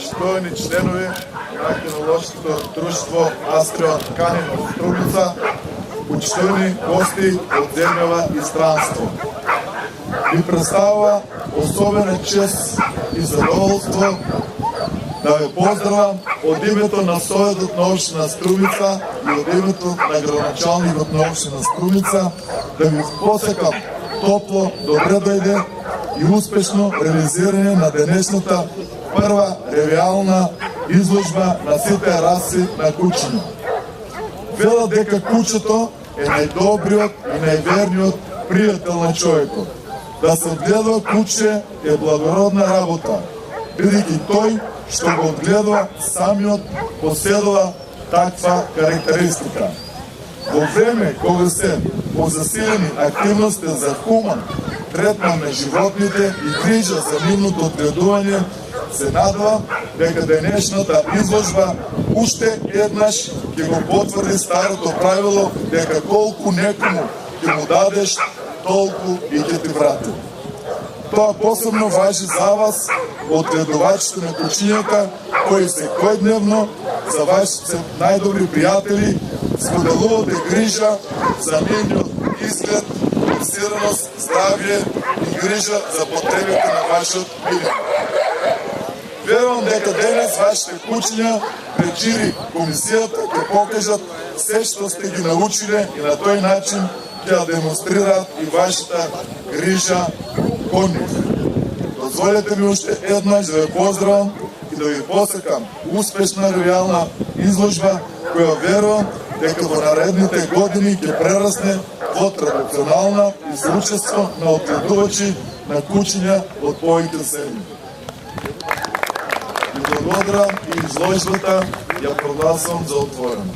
почитувани членове на киноложкото дружество Астрион Канин от Струмица, почитувани гости от земева и странство. Ви представя особена чест и задоволство да ви поздравя от името на Съветът на община Струмица и от името на градоначалникът на община Струмица да ви посекам топло, добре дойде и успешно реализиране на днешната първа ревиална изложба на сите раси на кучиња. Вела дека кучето е најдобриот и најверниот пријател на човекот. Да се одгледува куче е благородна работа, бидејќи тој што го одгледува самиот поседува таква карактеристика. Во време кога се позасилени активности за хуман третман на животните и грижа за нивното одгледување, се надевам дека денешната изложба уште еднаш ќе го потврди старото правило дека колку некому ќе му дадеш, толку и ќе ти врати. Тоа посебно важи за вас, одгледувачите на кучињата, кои секојдневно за вашите најдобри пријатели споделувате грижа за нивниот изглед, фокусираност, здравје и грижа за потребите на вашиот билет. Верувам дека денес вашите кучиња пред жири комисијата ќе покажат се што сте ги научиле и на тој начин ќе ја демонстрираат и вашата грижа кон нив. Дозволете ми уште еднаш да ви поздравам и да ви посекам успешна ревиална изложба која верувам дека во наредните години ќе прерасне во традиционална изучество на одгледувачи на кучиња од повеќе земји. Ви благодарам и изложбата ја прогласувам за отворена.